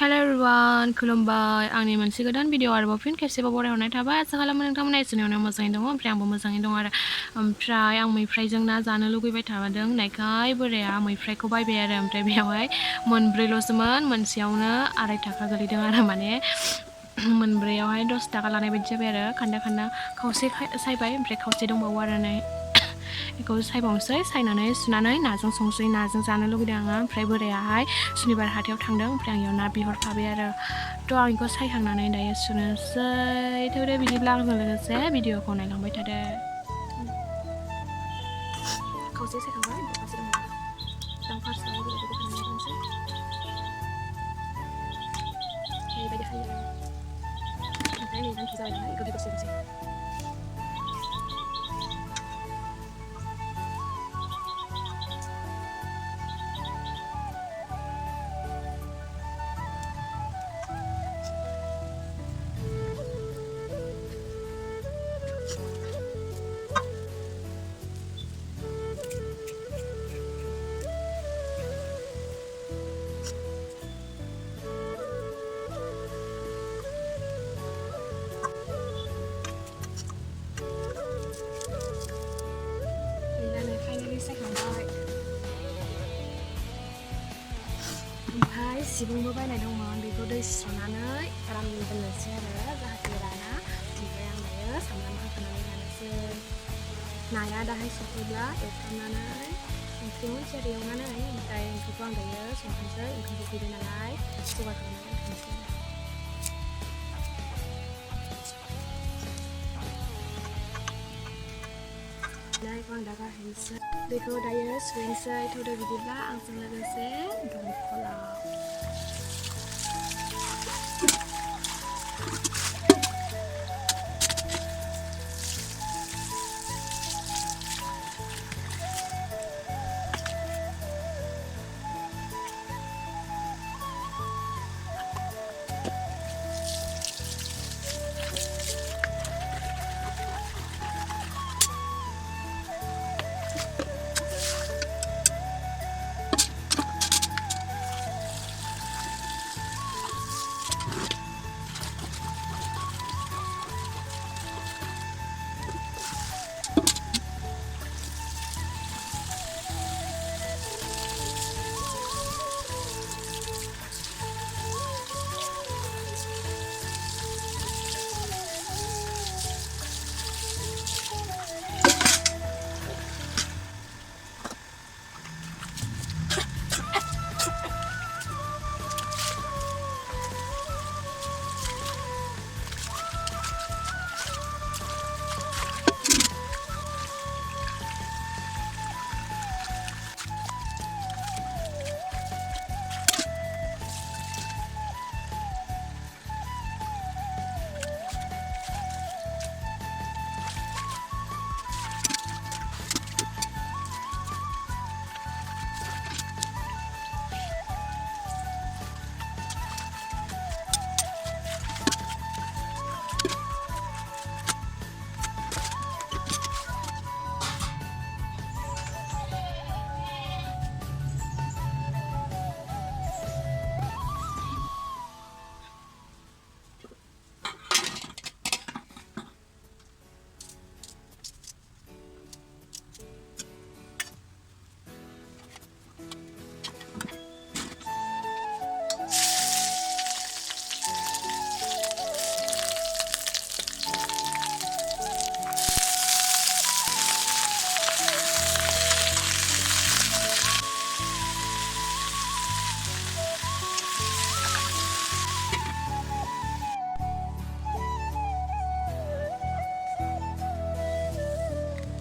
Hello everyone, खुलुमबाय आंनि मोनसे गोदान भिडिअ आरोबाव फिन खेबसेबाव बरायहरनाय थाबाय। आसा खालामो नोंथांमोना एसेयावनो मोजाङै दङ, ओमफ्राय आंबो मोजाङै दङ आरो ओमफ्राय आं मैफ्रायजों ना जानो लुगैबाय थादों नायखाय बोराया मैफ्रायखौ बायबाय आरो ओमफ्राय बेयावहाय मोनब्रैल'सोमोन, मोनसेयावनो 2.5 थाखा गोलैदों आरो माने मोनब्रैयावहाय 10 थाखा लानाय बायदि जाबाय आरो खान्दा खावसे सायबाय ओमफ्राय खावसे दंबावो आरो नै बेखौ सायबावनोसै, सायनानै सुनानै नाजों संसै। नाजों जानो लुगैदों आङो। ओमफ्राय बोरायाहाय सुनिबार हाथायाव थांदों, ओमफ्राय आं इयाव ना बिहरफाबाय आरो आं बेखौ सायखांनानै दायो सुनोसै। थेवबो बिदिब्ला आंजों लोगोसे भिडिअखौ नायलांबाय थादो। खावसे सायखांबाय, खावसे दंबावो। आं फार्स्टआव बेबायदि बोखानानै लाग्रोनोसै। बेबायदि खायो आरो ओमफ्राय नै जानखि जाबाय नालाय बेखौ दसे सायखांबाय। ओमफ्राय सिबुंबो बायनाय दंमोन, बेखौ दै सुस्रनानै आराम दोननोसै आरो जाहाथे राना। ओमफ्राय आं दायो सामब्राम हाखानानै लानोसै। नाया दाहाय सफैब्ला एवफ्रामनानै ओंख्रि मोनसे एवनानै ओमफ्राय ओंख्रिखौ आं दायो संनोसै। ओंख्रिखौ फैबाय नालाय जगार खालामनानै दोनथ'नोसै आरो नायखौ आं दा गारहैनोसै, दैखौ दायो सुहैनोसै। थौदो बिदिब्ला आंजों लोगोसे दंखलाव।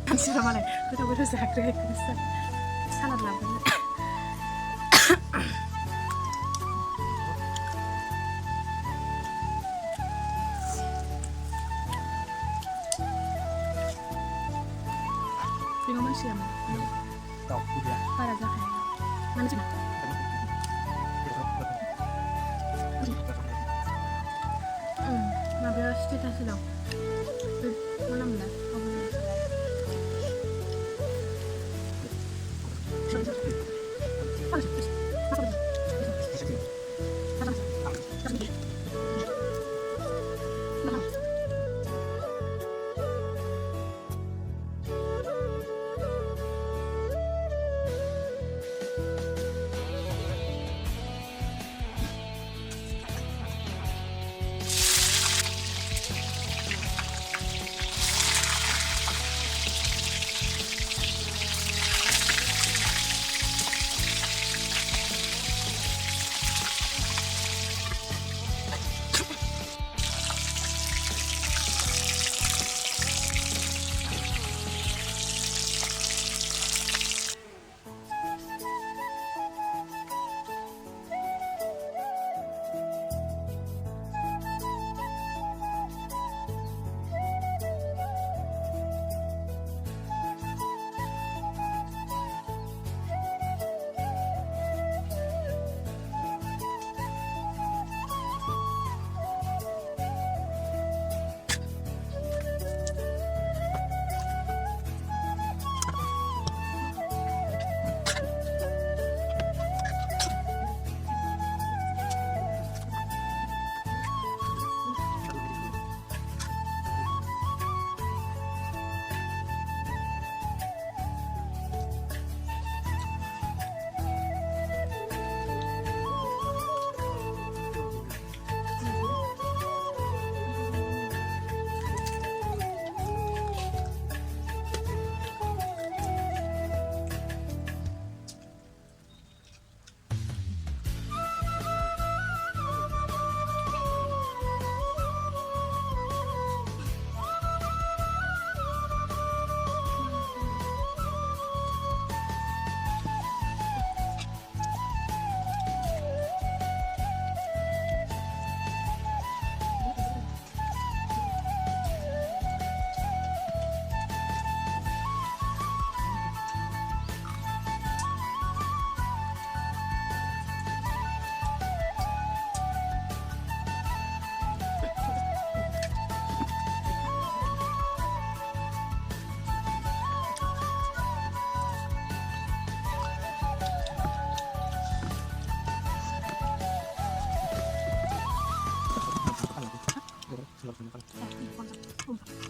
मानसिफ्रा मालाय गोथाव जाग्राया सालाद लाबोनो बेखौ मानसिया बारा जाखाया मानो जोंना माबायाव स्टेटास दं मा नामला Kalau punya kalau.